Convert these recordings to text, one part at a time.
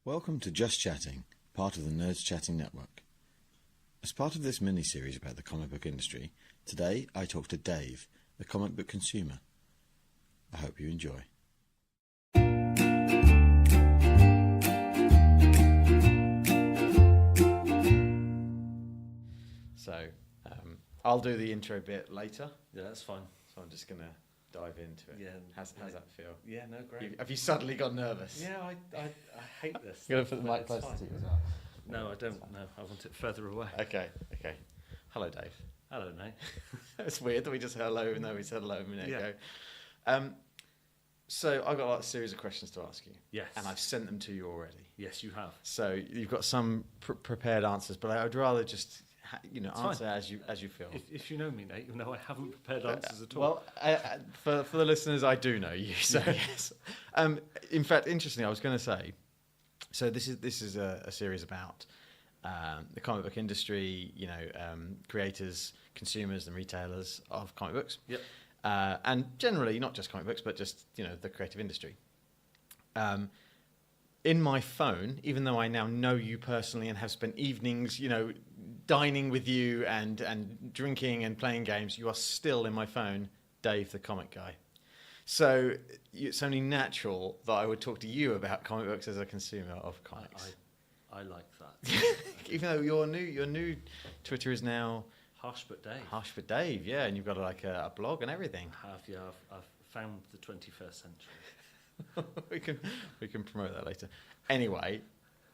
Welcome to Just Chatting, part of the Nerds Chatting Network. As part of this mini-series about the comic book industry, today I talk to Dave, the comic book consumer. I hope you enjoy. So, I'll do the intro bit later. Yeah, that's fine. So I'm just going to dive into it. Yeah. How's that feel? Yeah, no, great. Have you suddenly got nervous? Yeah, I hate this. You're going to put the mic It's closer fine. to you as well? No, I don't. No, I want it further away. Okay. Hello, Dave. Hello, mate. It's weird that we just said hello even though we said hello a minute Yeah. ago. So I've got a series of questions to ask you. Yes. And I've sent them to you already. Yes, you have. So you've got some prepared answers, but I would rather just answer fine. as you feel. If you know me, Nate, you'll know I haven't prepared answers at all. Well, for the listeners, I do know you. So yes. In fact, interestingly, I was going to say. So this is a series about the comic book industry. Creators, consumers, and retailers of comic books. Yep. And generally, not just comic books, but just the creative industry. In my phone, even though I now know you personally and have spent evenings, dining with you and drinking and playing games, you are still in my phone, Dave the comic guy. So it's only natural that I would talk to you about comic books as a consumer of comics. I like that. Even though your new Twitter is now Harsh but Dave. Harsh for Dave, yeah, and you've got a blog and everything. I've found the 21st century. we can promote that later. Anyway,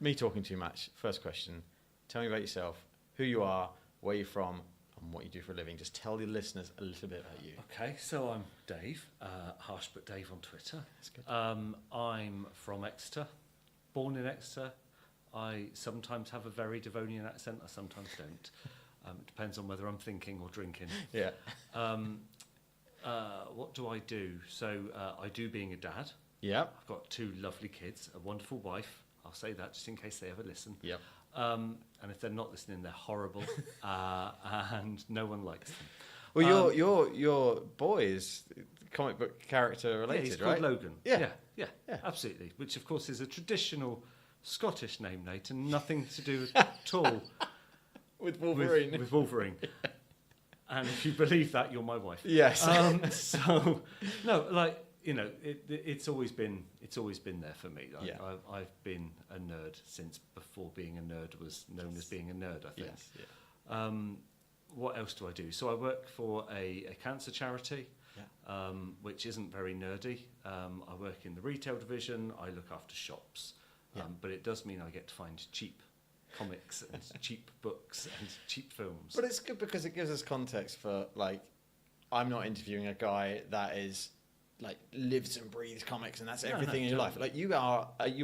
me talking too much. First question: tell me about yourself, who you are, where you're from, and what you do for a living. Just tell the listeners a little bit about you. Okay, so I'm Dave, Harsh but Dave on Twitter. That's good. I'm from Exeter, born in Exeter. I sometimes have a very Devonian accent. I sometimes don't. It depends on whether I'm thinking or drinking. Yeah. What do I do? So I do being a dad. Yep. I've got two lovely kids, a wonderful wife. I'll say that just in case they ever listen. Yep. And if they're not listening, they're horrible, and no one likes them. Well, your boy is comic book character related, he's right? called Logan. Yeah, Absolutely. Which, of course, is a traditional Scottish name, Nate, and nothing to do at all with Wolverine. With Wolverine. And if you believe that, you're my wife. Yes. It's always been there for me. I've been a nerd since before being a nerd was known as being a nerd, I think. Yes. Yeah. What else do I do? So I work for a cancer charity, which isn't very nerdy. I work in the retail division. I look after shops. But it does mean I get to find cheap comics and cheap books and cheap films. But it's good because it gives us context for, I'm not interviewing a guy that is lives and breathes comics and that's everything in your life. You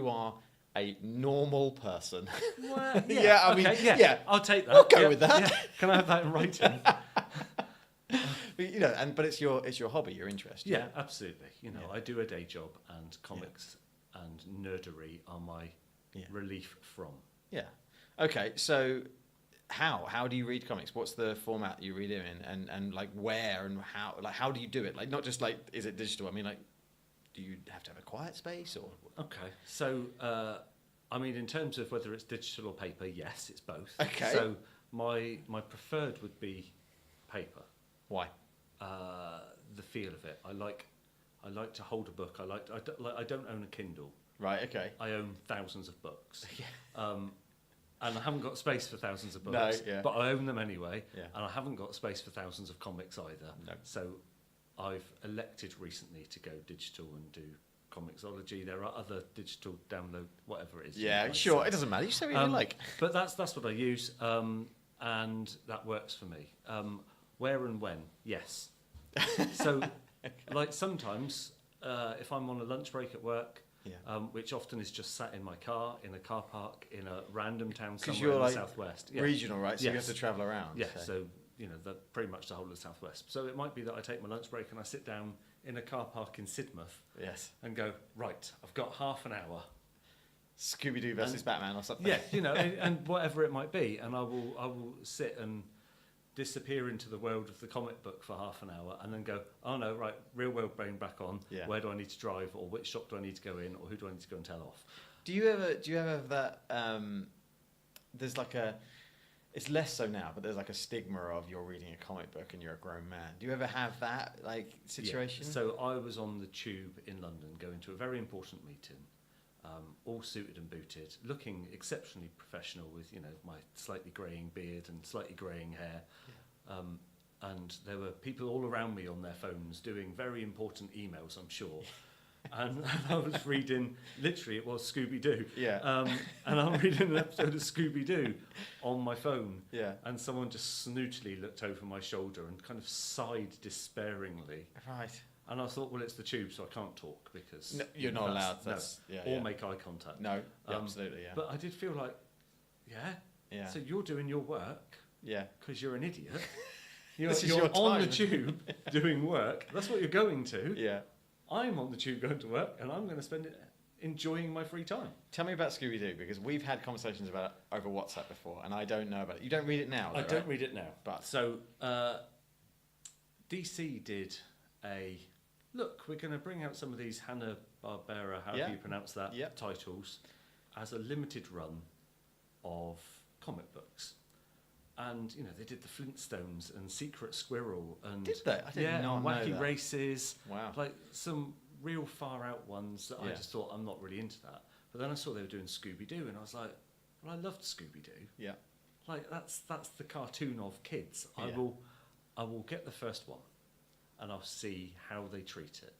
are a normal person. Well, yeah. I'll take that. I'll go with that. Yeah. Can I have that in writing? But it's your hobby, your interest. Yeah, absolutely. I do a day job, and comics and nerdery are my relief from. Yeah. Okay. So, how do you read comics? What's the format you read it in, and where and how? How do you do it? Not just is it digital? I mean, do you have to have a quiet space or? Okay. So, in terms of whether it's digital or paper, yes, it's both. Okay. So my preferred would be paper. Why? The feel of it. I like to hold a book. I don't own a Kindle. Right. Okay. I own thousands of books. And I haven't got space for thousands of books, but I own them anyway. Yeah. And I haven't got space for thousands of comics either. No. So I've elected recently to go digital and do Comixology. There are other digital download, whatever it is. Yeah, sure. It doesn't matter. You say what you like. But that's what I use, and that works for me. Where and when? Yes. So, sometimes if I'm on a lunch break at work, which often is just sat in my car in a car park in a random town somewhere in the southwest. Yeah. Regional, right? So you have to travel around. Yeah. So pretty much the whole of the southwest. So it might be that I take my lunch break and I sit down in a car park in Sidmouth. Yes. And go, right, I've got half an hour. Scooby-Doo versus Batman or something. Yeah, and whatever it might be, and I will sit and disappear into the world of the comic book for half an hour and then go, oh no, right, real world brain back on. Yeah. Where do I need to drive, or which shop do I need to go in, or who do I need to go and tell off? Do you ever have that? There's like a. It's less so now, but there's like a stigma of you're reading a comic book and you're a grown man. Do you ever have that like situation? Yeah. So I was on the tube in London going to a very important meeting, all suited and booted, looking exceptionally professional with, you know, my slightly greying beard and slightly greying hair. Yeah. And there were people all around me on their phones doing very important emails, I'm sure. And I was reading, literally, it was Scooby-Doo. Yeah. And I'm reading an episode of Scooby-Doo on my phone. Yeah. And someone just snootily looked over my shoulder and kind of sighed despairingly. Right. And I thought, well, it's the tube, so I can't talk because... No, you're not allowed. That's, or make eye contact. No, absolutely, yeah. But I did feel like, yeah. So you're doing your work because you're an idiot. You're on the tube doing work. That's what you're going to. Yeah. I'm on the tube going to work, and I'm going to spend it enjoying my free time. Tell me about Scooby-Doo, because we've had conversations about it over WhatsApp before, and I don't know about it. You don't read it now, I though, don't right? read it now. But So DC did a, look, we're going to bring out some of these Hanna-Barbera, however you pronounce that, titles, as a limited run of comic books. And, you know, they did the Flintstones and Secret Squirrel. And did they? I did not and know Wacky that. Races. Wow. Like some real far out ones that I just thought, I'm not really into that. But then I saw they were doing Scooby-Doo, and I was like, well, I loved Scooby-Doo. Yeah. Like, that's the cartoon of kids. I will get the first one, and I'll see how they treat it.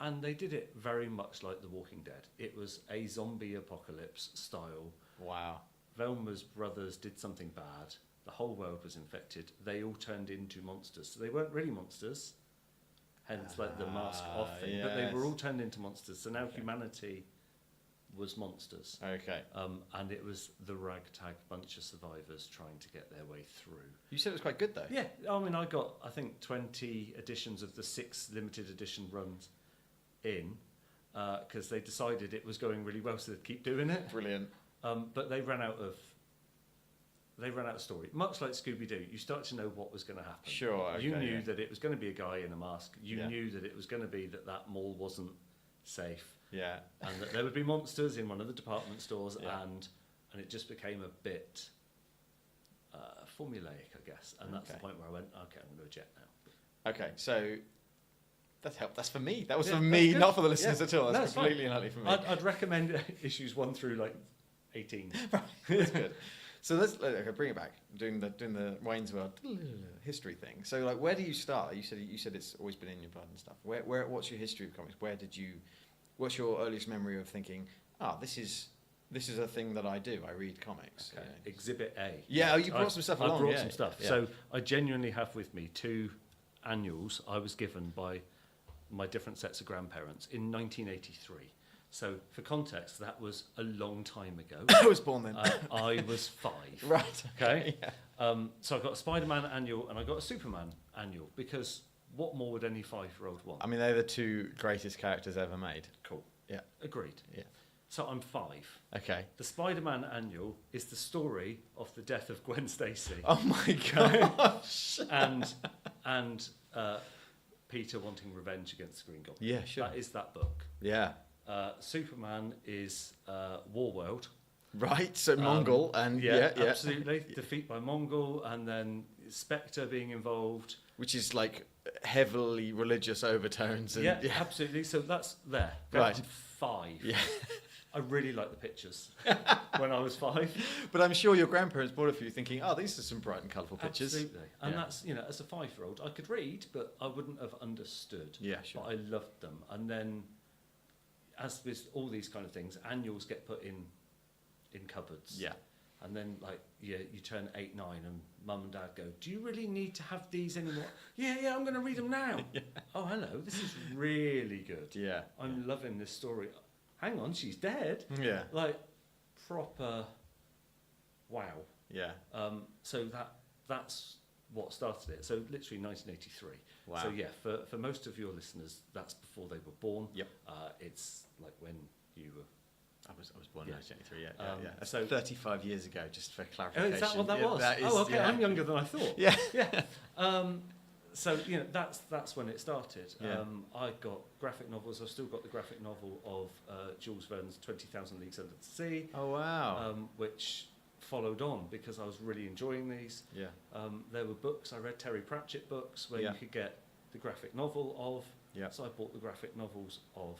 And they did it very much like The Walking Dead. It was a zombie apocalypse style. Wow. Velma's brothers did something bad. The whole world was infected. They all turned into monsters. So they weren't really monsters, hence like the mask off thing. But they were all turned into monsters. So now humanity was monsters. Okay. And it was the ragtag bunch of survivors trying to get their way through. You said it was quite good, though. Yeah. I mean, I got, I think, 20 editions of the 6 limited edition runs in because they decided it was going really well, so they'd keep doing it. Brilliant. But they ran out of story. Much like Scooby-Doo, you start to know what was going to happen. Sure. Okay, you knew that it was going to be a guy in a mask. You knew that it was going to be that mall wasn't safe. Yeah. And that there would be monsters in one of the department stores, and it just became a bit formulaic, I guess. And that's the point where I went, okay, I'm going to eject now. Okay, so that's helped. That's for me. That was for me, not for the listeners at all. That's completely and utterly for me. I'd recommend issues 1 through like 18. That's good. So let's bring it back. Doing the Wayne's World history thing. So like, where do you start? You said it's always been in your blood and stuff. What's your history of comics? What's your earliest memory of thinking, this is a thing that I do. I read comics. Okay. Exhibit A. Yeah, you brought some stuff along. I brought some stuff. Yeah. So I genuinely have with me 2 annuals I was given by my different sets of grandparents in 1983. So, for context, that was a long time ago. I was born then. I was 5. Right. Okay. So I got a Spider-Man annual and I got a Superman annual because what more would any 5-year-old want? I mean, they're the 2 greatest characters ever made. Cool. Yeah. Agreed. Yeah. So I'm 5. Okay. The Spider-Man annual is the story of the death of Gwen Stacy. Oh my gosh. and Peter wanting revenge against the Green Goblin. Yeah, sure. That is that book. Yeah. Superman is Warworld. Right, so Mongol and absolutely. Defeat by Mongol, and then Spectre being involved. Which is like heavily religious overtones. And, absolutely. So that's there. Right. I'm 5. Yeah. I really liked the pictures when I was 5. But I'm sure your grandparents bought it for you thinking, these are some bright and colourful pictures. Absolutely. And that's, as a 5-year-old, I could read, but I wouldn't have understood. Yeah, sure. But I loved them. And then, as with all these kind of things, annuals get put in cupboards. Yeah. And then, you turn 8, 9, and mum and dad go, do you really need to have these anymore? yeah, I'm going to read them now. Oh, hello, this is really good. Yeah. I'm loving this story. Hang on, she's dead. Yeah. Like, proper wow. Yeah. So that's what started it. So literally 1983. Wow. So yeah, for most of your listeners, that's before they were born. Yep. It's like when you were... I was born in 1983, That's so 35 years ago, just for Oh, clarification. is that what that was? That is, okay, I'm younger than I thought. Yeah. Yeah. So that's when it started. Yeah. I got graphic novels. I've still got the graphic novel of Jules Verne's 20,000 Leagues Under the Sea, Oh wow. which followed on because I was really enjoying these. Yeah. There were books. I read Terry Pratchett books where you could get the graphic novel of. Yeah. So I bought the graphic novels of.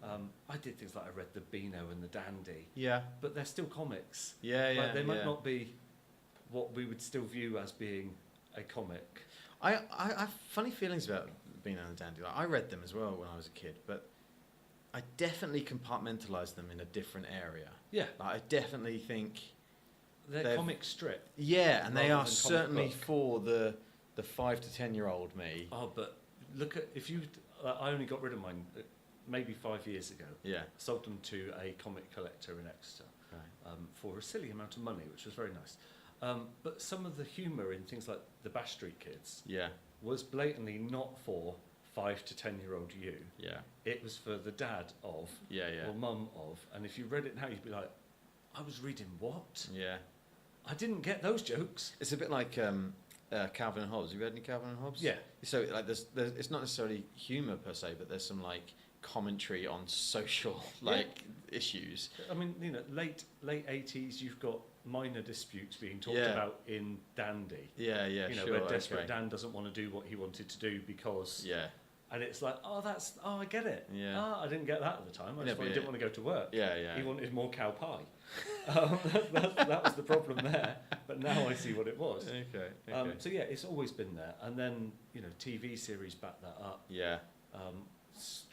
I did things like I read the Beano and the Dandy, Yeah. but they're still comics. Yeah. Yeah. Like, they might yeah. not be what we would still view as being a comic. I have funny feelings about Beano and the Dandy. Like, I read them as well when I was a kid, but I definitely compartmentalised them in a different area. Yeah, Like, I definitely think they're comic strip. yeah, and they rather are than comic certainly book. for the 5 to 10-year-old me. Oh, but look at if you. I only got rid of mine maybe 5 years ago. Yeah. Sold them to a comic collector in Exeter Right. for a silly amount of money, which was very nice. But some of the humour in things like the Bash Street Kids Yeah. was blatantly not for 5 to 10-year-old you. Yeah. It was for the dad of Yeah. Yeah. or mum of, and if you read it now, you'd be like, I was reading what? Yeah. I didn't get those jokes. It's a bit like Calvin and Hobbes. Have you read any Calvin and Hobbes? Yeah. So like, there's it's not necessarily humour per se, but there's some like commentary on social issues. I mean, late 80s, you've got minor disputes being talked Yeah. about in Dandy. Yeah. Yeah. Sure. Where Desperate okay. Dan doesn't want to do what he wanted to do because, Yeah. and it's like, I get it. Yeah. I didn't get that at the time. I Yeah, just but didn't want to go to work. Yeah. Yeah. He wanted more cow pie. That was the problem there. But now I see what it was. Okay. So yeah, it's always been there. And then TV series back that up. Yeah.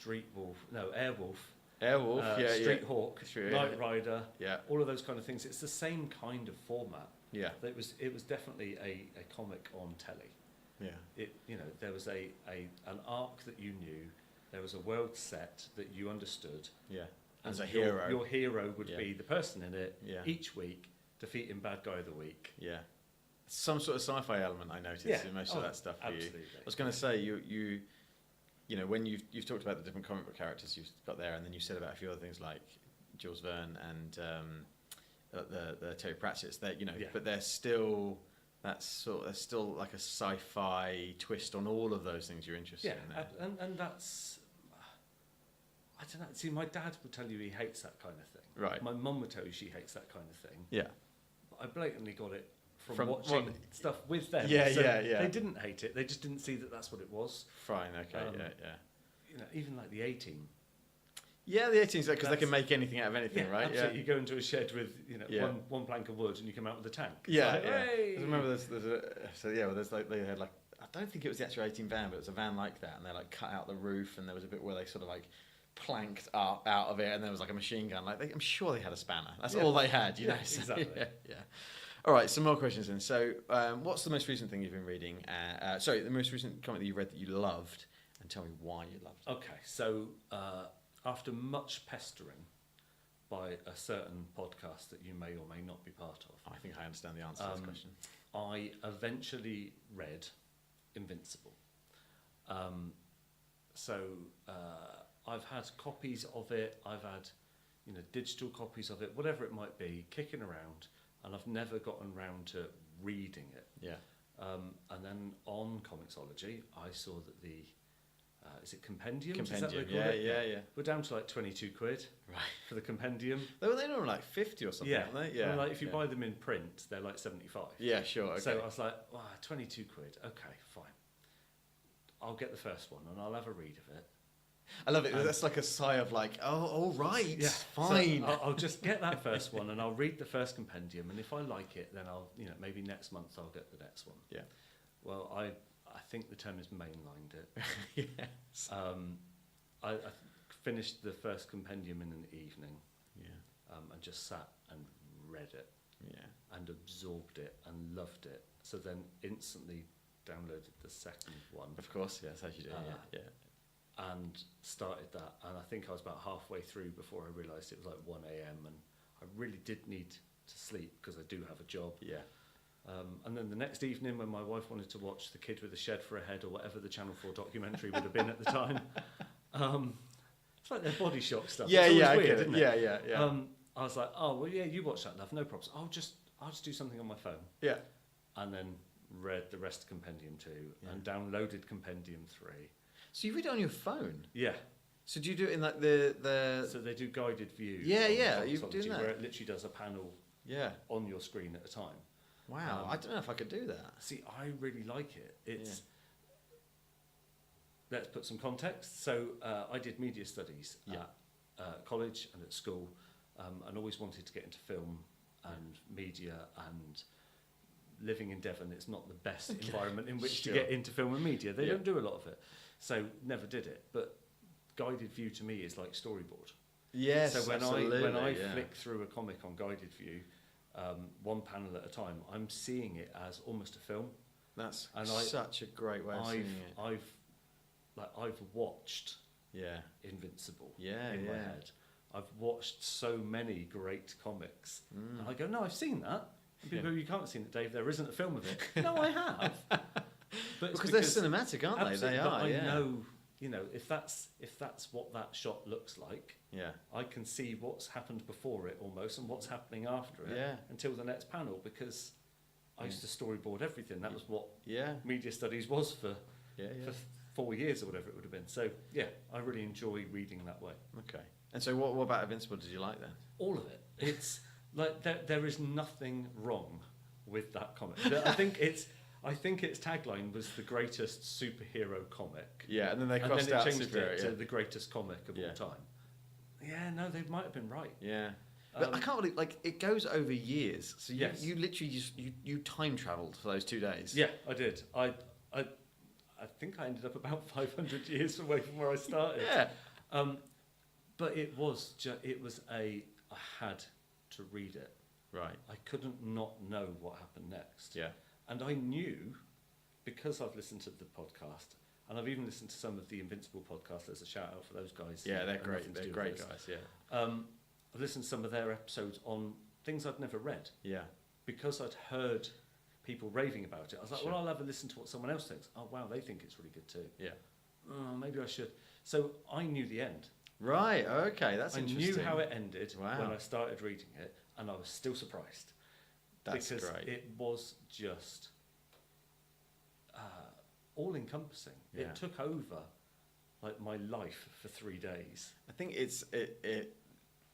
Airwolf. Airwolf. Yeah. Street Yeah. Hawk. Sure, Knight yeah. Rider. Yeah. All of those kind of things. It's the same kind of format. Yeah. It was definitely a comic on telly. Yeah. There was an arc that you knew. There was a world set that you understood. Yeah. And As a your, hero. Your hero would Yeah. be the person in it. Yeah. Each week, defeating bad guy of the week. Yeah. Some sort of sci-fi element I noticed in most of that stuff for you. Absolutely. I was going to say when you've talked about the different comic book characters you've got there, and then you said about a few other things like Jules Verne and the Terry Pratchett's. But they're still there's still like a sci-fi twist on all of those things you're interested in. There. And that's I don't know. See, my dad would tell you he hates that kind of thing. Right. My mum would tell you she hates that kind of thing. Yeah. But I blatantly got it From watching stuff with them. Yeah, So yeah. They didn't hate it. They just didn't see that that's what it was. Fine. Okay. Yeah. Even like the A-Team. Yeah, the 18s, because they can make anything out of anything, right? Absolutely. Yeah. You go into a shed with Yeah. one plank of wood and you come out with a tank. It's Yeah, like, yeah. "Hey!" I remember there's like they had like, I don't think it was the actual 18 van, but it was a van like that, and they like cut out the roof, and there was a bit where they sort of like planked up out of it, and there was like a machine gun. I'm sure they had a spanner. That's all they had, you know. So, exactly. Yeah. All right, some more questions then. So, what's the most recent thing you've been reading? The most recent comic that you read that you loved, and tell me why you loved it. Okay, so after much pestering by a certain podcast that you may or may not be part of, I think I understand the answer to this question. I eventually read Invincible. I've had copies of it, I've had digital copies of it, whatever it might be, kicking around, and I've never gotten round to reading it. Yeah. And then on Comixology, I saw that the is it compendium? Compendium, Is that what they call it? yeah. We're down to like 22 quid Right. for the compendium. They were like 50 or something, weren't they? Yeah. And like if you buy them in print, they're like 75. Yeah, sure. Okay. So I was like, 22 quid. Okay, fine. I'll get the first one and I'll have a read of it. I love it. That's like a sigh of like, oh, all right, Yeah, fine. So I'll just get that first one and I'll read the first compendium, and if I like it, then I'll, maybe next month I'll get the next one. Yeah. Well, I think the term is mainlined it. Yes. I finished the first compendium in an evening. Yeah. And just sat and read it. Yeah. And absorbed it and loved it. So then instantly downloaded the second one. Of course, yeah, that's how you do it. Yeah. And started that, and I think I was about halfway through before I realised it was like 1 a.m. and I really did need to sleep because I do have a job. Yeah. And then the next evening, when my wife wanted to watch The Kid with a Shed for a Head or whatever the Channel 4 documentary would have been at the time, it's like their Body Shock stuff. Yeah, it's yeah, always I weird, get it. isn't it? Yeah. I was like, oh well, yeah, you watch that, love, no problems. I'll just do something on my phone. Yeah. And then read the rest of Compendium 2 Yeah. and downloaded Compendium 3. So you read it on your phone? Yeah. So do you do it in like the? So they do guided view. Yeah, on yeah, you're Comixology, doing that. where it literally does a panel Yeah. on your screen at a time. Wow. I don't know if I could do that. See, I really like it. It's Let's put some context. So I did media studies Yeah. at college and at school, and always wanted to get into film and media. And living in Devon, it's not the best environment in which Sure. to get into film and media. They Yeah. don't do a lot of it, so never did it. But guided view to me is like storyboard. Yes. So when absolutely, I yeah. flick through a comic on guided view, one panel at a time, I'm seeing it as almost a film. That's and such a great way of seeing it. I've watched Yeah. Invincible Yeah, in my yeah. head. I've watched so many great comics, Mm. and I go, no, I've seen that. And people Yeah. go, you can't have seen it, Dave. There isn't a film of it. No, I have. But it's Because they're cinematic, aren't they? absolutely, They but are. I Yeah. know, if that's what that shot looks like, Yeah. I can see what's happened before it almost and what's happening after it Yeah. until the next panel, because I used to storyboard everything. That was what Yeah. media studies was for Yeah. Yeah. 4 years or whatever it would have been. So yeah, I really enjoy reading that way. Okay. And so, what about Invincible? Did you like then? All of it. It's like there is nothing wrong with that comic. I think its tagline was the greatest superhero comic. Yeah, and then they And crossed then it out changed superhero. it Yeah. to the greatest comic of Yeah. all time. Yeah, no, they might have been right. Yeah. But I can't believe, like, it goes over years. So Yes. you literally just you time travelled for those 2 days. Yeah, I did. I think I ended up about 500 years away from where I started. Yeah. But it was I had to read it. Right. I couldn't not know what happened next. Yeah. And I knew, because I've listened to the podcast, and I've even listened to some of the Invincible podcasts. There's a shout out for those guys. Yeah, who they're have great. nothing to They're do great with guys. this. Yeah. I've listened to some of their episodes on things I'd never read, Yeah. because I'd heard people raving about it. I was like, Sure. well, I'll have a listen to what someone else thinks. Oh, wow, they think it's really good too. Yeah. Oh, maybe I should. So I knew the end. Right. Okay. That's I interesting. knew how it ended Wow. when I started reading it, and I was still surprised. That's because great. it was just all-encompassing. Yeah. It took over like my life for 3 days. I think it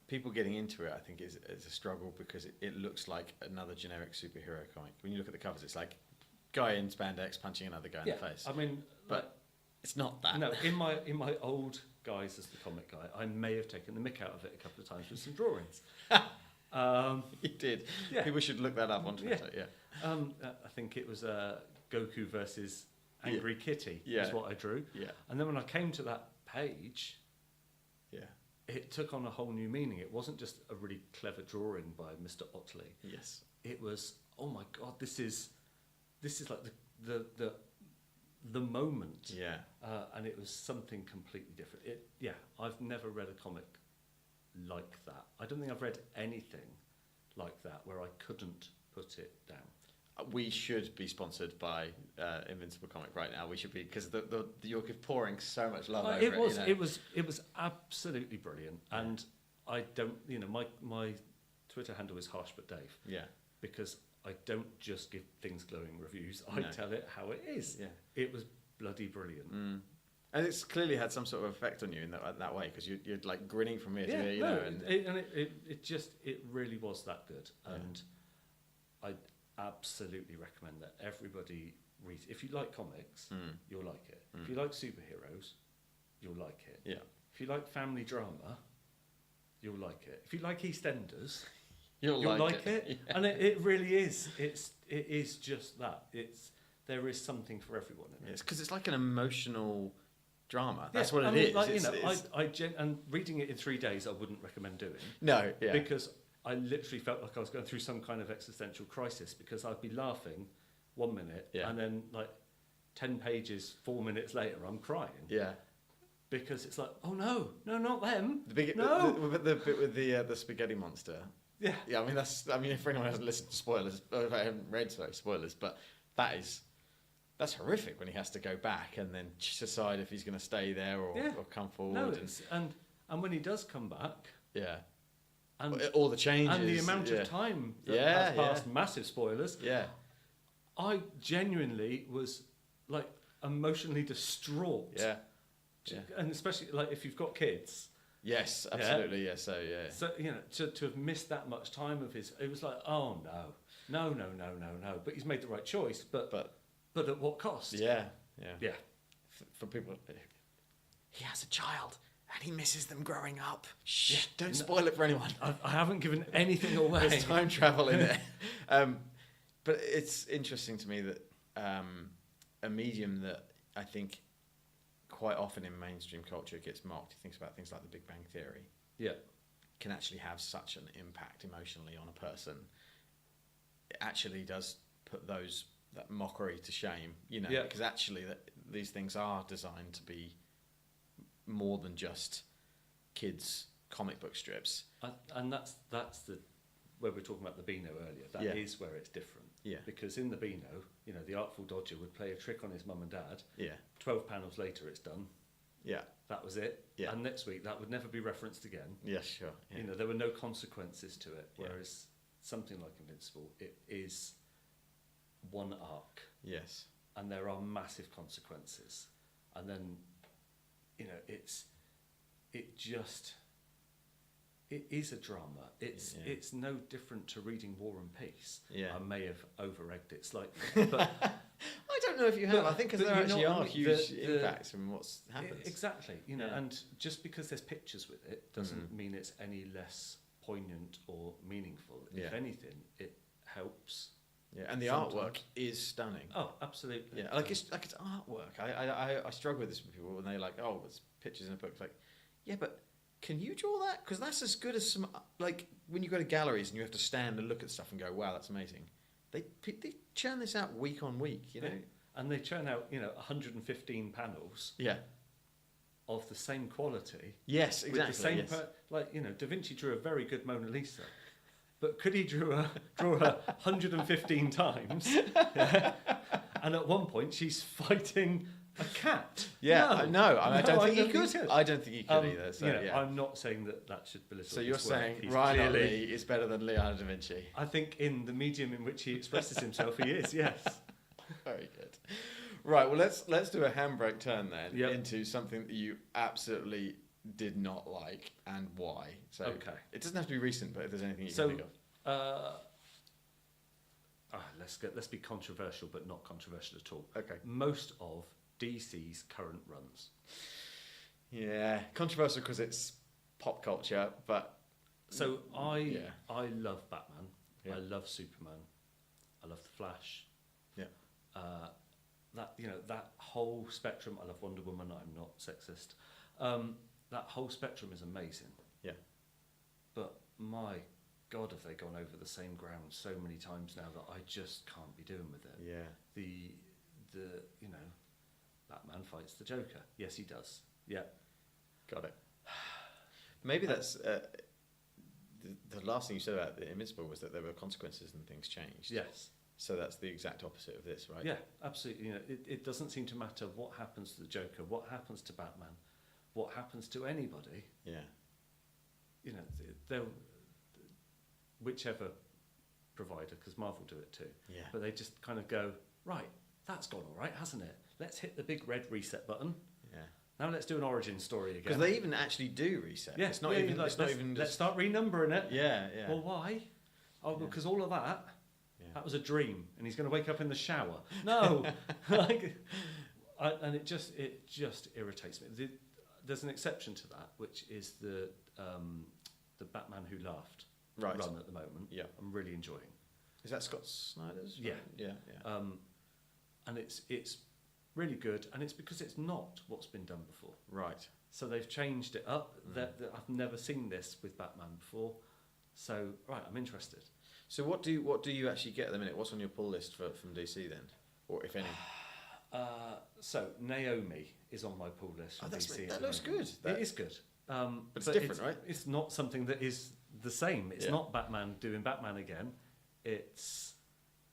people getting into it, I think, is a struggle because it looks like another generic superhero comic. When you look at the covers, it's like guy in spandex punching another guy in the face. I mean, But it's not that. no, in my old guise as the comic guy, I may have taken the mick out of it a couple of times with some drawings. You did. Yeah. People should look that up on Twitter. Yeah. I think it was Goku versus Angry Kitty Yeah. is what I drew. Yeah. And then when I came to that page, Yeah. it took on a whole new meaning. It wasn't just a really clever drawing by Mr. Otley. Yes. It was, oh my God, this is like the moment. Yeah. And it was something completely different. I've never read a comic like that. I don't think I've read anything like that where I couldn't put it down. We should be sponsored by Invincible Comic right now. We should be, because you're pouring so much love over it. It was absolutely brilliant. Yeah. And I don't, my Twitter handle is Harsh But Dave, Yeah. because I don't just give things glowing reviews. I No. tell it how it is. Yeah. It was bloody brilliant. Mm. And it's clearly had some sort of effect on you in that way, because you're like grinning from ear to ear, you know. And It really was that good. Yeah. And I absolutely recommend that everybody read. If you like comics, you'll like it. If you like superheroes, you'll like it. Yeah. If you like family drama, you'll like it. If you like EastEnders, You'll like it. Yeah. And it really is. It is just that. There is something for everyone in it. It's because it's like an emotional drama. That's Yeah, what I it mean, is. like, It's- and reading it in 3 days, I wouldn't recommend doing. no, yeah. Because I literally felt like I was going through some kind of existential crisis, because I'd be laughing 1 minute, Yeah. and then like 10 pages, 4 minutes later, I'm crying. Yeah. Because it's like, oh no, not them. The bit with the spaghetti monster. Yeah. Yeah, I mean, for anyone who hasn't listened to spoilers, or if I haven't read, spoilers, but that's horrific when he has to go back and then decide if he's going to stay there or come forward. No, and when he does come back, yeah. and All the changes. and the amount of time that Yeah, has passed, massive spoilers. Yeah. I genuinely was like emotionally distraught. Yeah. And especially like if you've got kids. Yes, absolutely. Yeah. So yeah. So to have missed that much time of his, it was like, oh no. But he's made the right choice. But at what cost? Yeah. For people, he has a child and he misses them growing up. Shh! Don't spoil it for anyone. I haven't given anything away. There's time travel in it. But it's interesting to me that a medium that I think quite often in mainstream culture gets mocked. He thinks about things like The Big Bang Theory. Yeah. Can actually have such an impact emotionally on a person. It actually does put that mockery to shame, because actually these things are designed to be more than just kids' comic book strips. And that's the where we were talking about the Beano earlier. That is where it's different. Yeah. Because in the Beano, the Artful Dodger would play a trick on his mum and dad. Yeah. 12 panels later, it's done. Yeah. That was it. Yeah. And next week, that would never be referenced again. Yeah, sure. Yeah. There were no consequences to it. Whereas something like Invincible, it is one arc. Yes. And there are massive consequences. And then, it is a drama. It's no different to reading War and Peace. Yeah. I may have over-egged it slightly, but I don't know if you have. I think because there actually are huge impacts from what's happened. Exactly. And just because there's pictures with it doesn't mean it's any less poignant or meaningful. If anything, it helps. Yeah, and the artwork is stunning. Oh, absolutely. Yeah, it's artwork. I struggle with this with people when they're like, oh, it's pictures in a book. It's like, yeah, but can you draw that? Because that's as good as some, like, when you go to galleries and you have to stand and look at stuff and go, wow, that's amazing. They churn this out week on week, Yeah. And they churn out, 115 panels. Yeah. Of the same quality. Yes, exactly. With the same, Da Vinci drew a very good Mona Lisa. But could he draw her 115 times? Yeah. And at one point, she's fighting a cat. Yeah, no, I don't think he could. I don't think he could either. So, I'm not saying that should belittle. So you're his saying work. Ryan Lee is better than Leonardo da Vinci? I think in the medium in which he expresses himself, he is. Yes. Very good. Right. Well, let's do a handbrake turn then into something that you absolutely did not like and why. So it doesn't have to be recent, but if there's anything you can think of. Let's be controversial, but not controversial at all. Okay. Most of DC's current runs. Yeah, controversial because it's pop culture, but so I love Batman. Yeah. I love Superman. I love the Flash. Yeah. That whole spectrum. I love Wonder Woman. I'm not sexist. That whole spectrum is amazing. Yeah. But my God, have they gone over the same ground so many times now that I just can't be doing with it. Yeah. The Batman fights the Joker. Yes, he does. Yeah. Got it. Maybe that's the last thing you said about the Invincible was that there were consequences and things changed. Yes. So that's the exact opposite of this, right? Yeah, absolutely. It doesn't seem to matter what happens to the Joker, what happens to Batman, what happens to anybody. Yeah. They'll whichever provider, because Marvel do it too. Yeah. But they just kind of go, right, that's gone all right, hasn't it? Let's hit the big red reset button. Yeah. Now let's do an origin story again. Because they even actually do reset. Yeah. It's not even. Like, it's not even. Let's start renumbering it. Yeah. Yeah. Well, why? Oh, because all of that. Yeah. That was a dream, and he's going to wake up in the shower. No, and it just irritates me. There's an exception to that, which is the Batman Who Laughed run at the moment. Yeah, I'm really enjoying. Is that Scott Snyder's? Yeah, yeah. And it's really good, and it's because it's not what's been done before. Right. So they've changed it up. That I've never seen this with Batman before. So I'm interested. So what do you actually get at the minute? What's on your pull list from DC then, or if any? So Naomi is on my pull list from DC. That looks good. It is good. But it's different, right? It's not something that is the same. It's not Batman doing Batman again. It's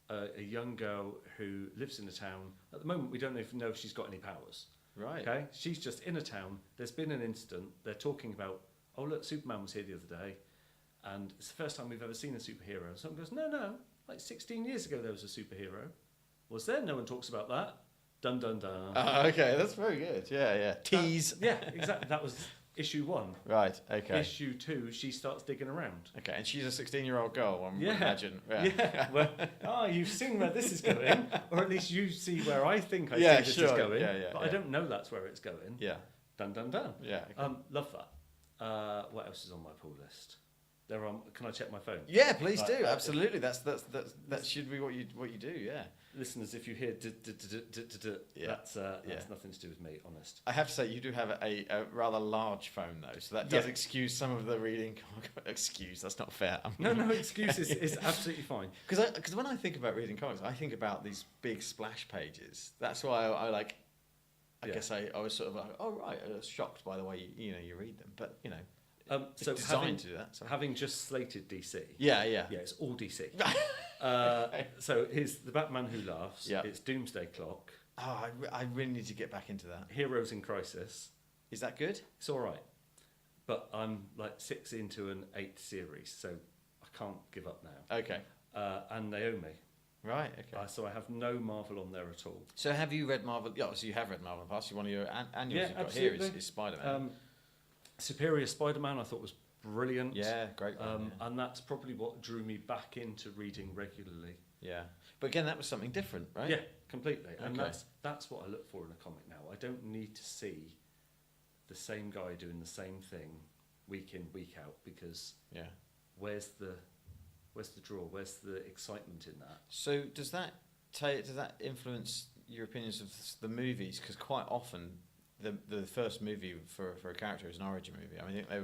a young girl who lives in a town. At the moment, we don't even know if she's got any powers. Right. Okay. She's just in a town. There's been an incident. They're talking about, oh look, Superman was here the other day, and it's the first time we've ever seen a superhero. And someone goes, no, like 16 years ago there was a superhero. was there. No one talks about that. Dun dun dun. Okay, that's very good. Yeah, yeah. Tease. Yeah, exactly. That was issue 1. Right. Okay. Issue 2, she starts digging around. Okay, and she's a 16-year-old girl. I would Yeah. imagine. Yeah. Well, you've seen where this is going, or at least you see where I think I see Yeah, this sure. is going. Yeah, yeah, but yeah. I don't know that's where it's going. Yeah. Dun dun dun. Yeah. Okay. Love that. What else is on my pull list? Can I check my phone? Yeah, please Right, do. Absolutely. That should be what you do. Yeah. Listeners, if you hear Yeah. that's Yeah. nothing to do with me, honest. I have to say, you do have a rather large phone, though, so that does Yeah. excuse some of the reading. Excuse, that's not fair. No, excuses is absolutely fine. Because when I think about reading comics, I think about these big splash pages. That's why I like. I Yeah. guess I was sort of like, oh right, I was shocked by the way you read them, but So it's designed having, to do that. So. having just slated DC, Yeah. yeah, it's all DC. So here's The Batman Who Laughs. Yeah. It's Doomsday Clock. Oh, I really need to get back into that. Heroes in Crisis. Is that good? It's all right, but I'm like 6 into an 8 series, so I can't give up now. Okay. And Naomi. Right. Okay. So I have no Marvel on there at all. So have you read Marvel? Yeah, so you have read Marvel in the past. One of your annuals Yeah, you've got here absolutely. is Spider-Man. Superior Spider-Man I thought was brilliant. Yeah, great one, And that's probably what drew me back into reading regularly. yeah. But again, that was something different, right? Yeah, completely. And Okay. that's what I look for in a comic now. I don't need to see the same guy doing the same thing week in, week out, because Yeah. where's the draw? Where's the excitement in that? So does that influence your opinions of the movies? Because quite often the first movie for a character is an origin movie. I mean, I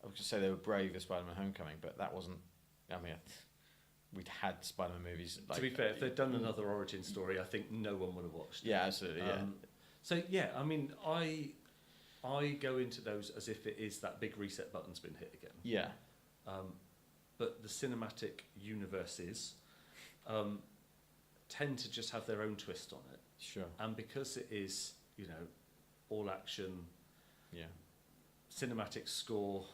would just say they were brave with Spider-Man: Homecoming, but that wasn't. I mean, we'd had Spider-Man movies. To be fair, if they'd done another origin story, I think no one would have watched it. Yeah, absolutely. Yeah. So yeah, I mean, I go into those as if it is that big reset button's been hit again. Yeah. But the cinematic universes tend to just have their own twist on it. Sure. And because it is, all action, Yeah. cinematic score,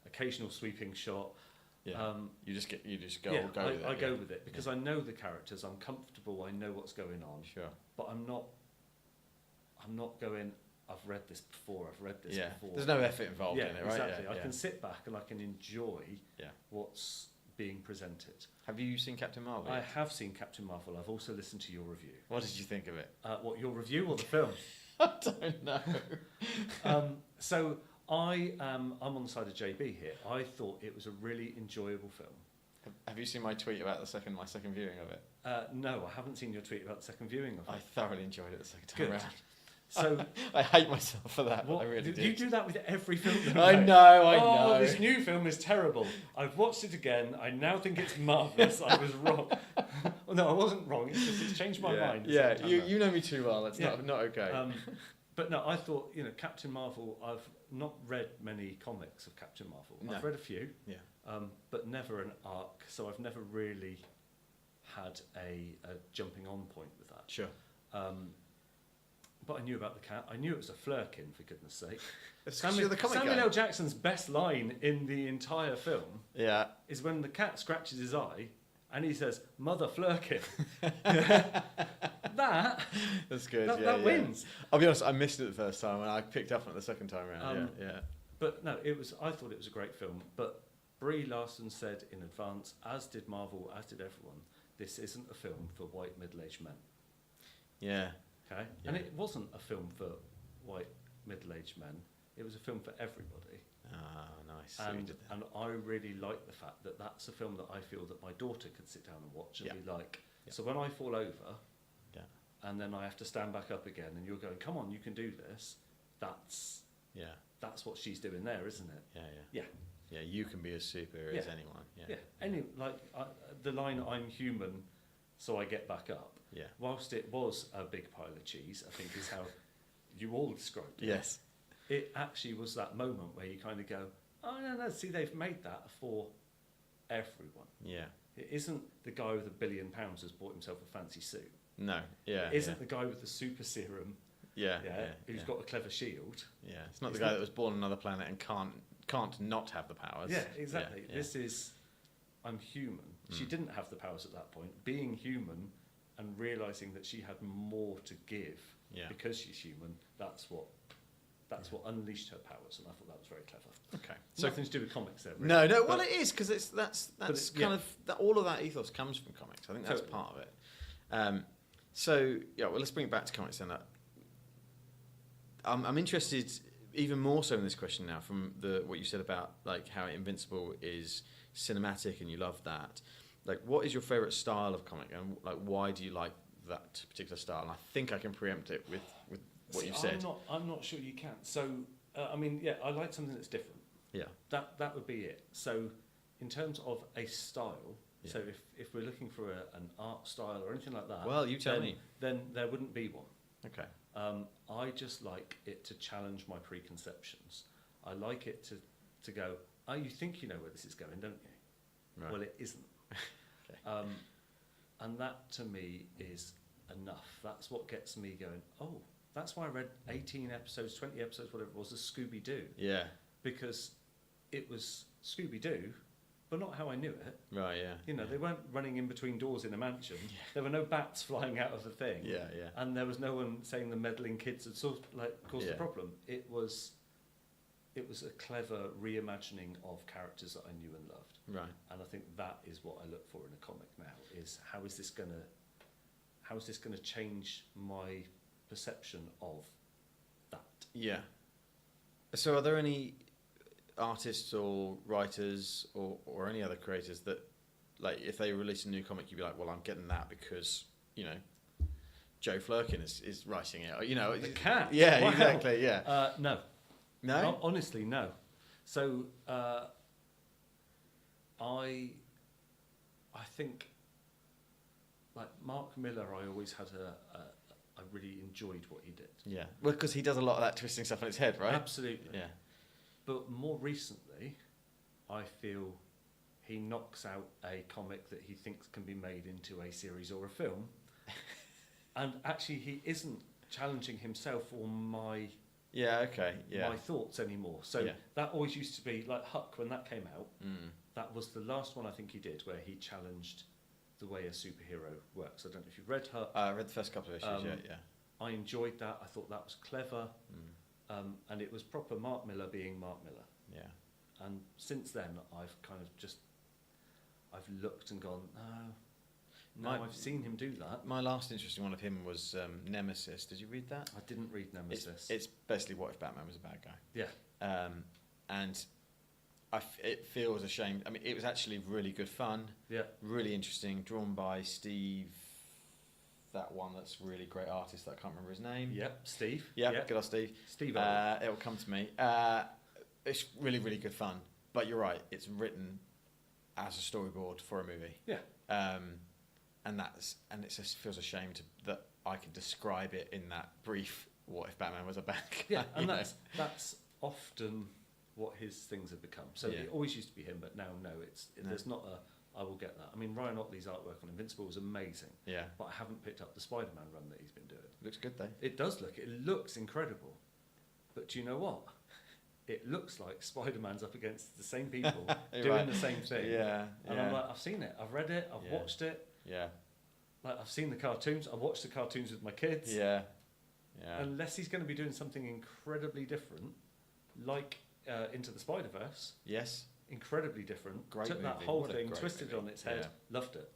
occasional sweeping shot. Yeah. You just go Yeah, with it. I go with it because I know the characters. I'm comfortable. I know what's going on. Sure. But I'm not going. I've read this before. I've read this Yeah. before. There's no effort involved in it, right? Exactly. Yeah, I can sit back and I can enjoy Yeah. what's being presented. Have you seen Captain Marvel? I have seen Captain Marvel. I've also listened to your review. What did you think of it? What, your review or the film? I don't know. So I'm on the side of JB here. I thought it was a really enjoyable film. Have you seen my tweet about my second viewing of it? No, I haven't seen your tweet about the second viewing of I it. thoroughly enjoyed it the second time Good. round. So I hate myself for that. what, I really you did. do that with every film. Don't I you? know. Oh, this new film is terrible. I've watched it again. I now think it's marvellous. I was wrong. Well, no, I wasn't wrong. It's just it's changed my mind. the Yeah, second time round. you know me too well. That's Yeah. not okay. But no, I thought, Captain Marvel, I've not read many comics of Captain Marvel. No. I've read a few, Yeah. but never an arc, so I've never really had a jumping on point with that. Sure. But I knew about the cat. I knew it was a flirkin, for goodness sake. You're the comic Samuel guy. L. Jackson's best line in the entire film Yeah. is when the cat scratches his eye and he says, "Mother flirkin." That's good. That wins. I'll be honest. I missed it the first time, and I picked up on it the second time around. Yeah. But no, I thought it was a great film. But Brie Larson said in advance, as did Marvel, as did everyone, this isn't a film for white middle-aged men. Yeah. Okay, Yeah. and it wasn't a film for white middle-aged men. It was a film for everybody. Ah, nice. So you And did that. and I really like the fact that that's a film that I feel that my daughter could sit down and watch and Yeah. be like. Yeah. So when I fall over, Yeah. and then I have to stand back up again, and you're going, "Come on, you can do this." Yeah. That's what she's doing there, isn't it? Yeah. Yeah. Yeah. You can be as superhero as Yeah. anyone. Yeah. Yeah. The line "I'm human, so I get back up." Yeah. Whilst it was a big pile of cheese, I think is how you all described it. Yes. It actually was that moment where you kind of go, "Oh no, see, they've made that for everyone." Yeah. It isn't the guy with £1 billion has bought himself a fancy suit. No. Yeah. It isn't the guy with the super serum, Yeah. who's got a clever shield. Yeah. It's not It's the guy not- that was born on another planet and can't not have the powers. Yeah, exactly. Yeah. This is, I'm human. She Mm. didn't have the powers at that point. Being human and realizing that she had more to give Yeah. because she's human. That's what unleashed her powers, and I thought that was very clever. Okay. So nothing to do with comics there. Really. No. But Well, it is because that's it- kind of all of that ethos comes from comics. I think that's Totally. part of it. So yeah, well, let's bring it back to comics then. I'm interested even more so in this question now from what you said about like how Invincible is cinematic and you love that. Like, what is your favorite style of comic, and like why do you like that particular style? And I think I can preempt it with what you've said. I'm not sure you can. So I mean, yeah, I like something that's different. Yeah. That would be it. So in terms of a style, Yeah. so if we're looking for an art style or anything like that, Well, you tell me. Then there wouldn't be one. Okay. I just like it to challenge my preconceptions. I like it to go, oh, you think you know where this is going, don't you? Right. Well, it isn't. Okay. And that to me is enough. That's what gets me going, oh, that's why I read 18 episodes, 20 episodes, whatever it was, of Scooby-Doo. Yeah. Because it was Scooby-Doo, but not how I knew it. Right. Yeah. You know, they weren't running in between doors in a mansion. There were no bats flying out of the thing. Yeah. Yeah. And there was no one saying the meddling kids had caused the problem. It was a clever reimagining of characters that I knew and loved. Right. And I think that is what I look for in a comic now, is how is this gonna change my perception of that? Yeah. So are there any artists or writers or any other creators that, like, if they release a new comic, you'd be like, well, I'm getting that because, you know, Joe Flurkin is writing it. Or, you know, The cat? Yeah, Wow. exactly, yeah. No. No? Honestly, no. So I think, like Mark Miller, I always had I really enjoyed what he did. Yeah. Well, because he does a lot of that twisting stuff on his head, right? Absolutely. Yeah. But more recently, I feel he knocks out a comic that he thinks can be made into a series or a film. And actually, he isn't challenging himself or my Yeah, okay, yeah. my thoughts anymore. So Yeah. that always used to be like Huck when that came out. Mm. That was the last one I think he did where he challenged the way a superhero works. I don't know if you've read Huck. I read the first couple of issues, yeah. I enjoyed that. I thought that was clever. Mm. And it was proper Mark Miller being Mark Miller. Yeah. And since then, I've kind of just, I've looked and gone, no, I've seen him do that. My last interesting one of him was Nemesis. Did you read that? I didn't read Nemesis. It's basically what if Batman was a bad guy. Yeah. And it feels a shame. I mean, it was actually really good fun. Yeah. Really interesting. Drawn by Steve, that one that's really great artist that I can't remember his name. Yep, Steve. Yeah, Yep. good old Steve. Steve. It'll come to me. It's really, really good fun. But you're right, it's written as a storyboard for a movie. Yeah. And it just feels a shame that I could describe it in that brief. What if Batman was a bad guy? Yeah, and you know? that's often what his things have become. So Yeah. it always used to be him, but now no, No. there's not a. I will get that. I mean, Ryan Otley's artwork on Invincible was amazing, Yeah, but I haven't picked up the Spider-Man run that he's been doing. looks good though. It does look. It looks incredible, but do you know what? It looks like Spider-Man's up against the same people doing Right. the same thing. Yeah, And I'm like, I've seen it. I've read it. I've Yeah. watched it. yeah, Like I've seen the cartoons. I watched the cartoons with my kids. yeah, yeah. Unless he's going to be doing something incredibly different, like Into the Spider-Verse, Yes, incredibly different. Great Took that movie. whole What a thing, great twisted it movie. on its head, loved it.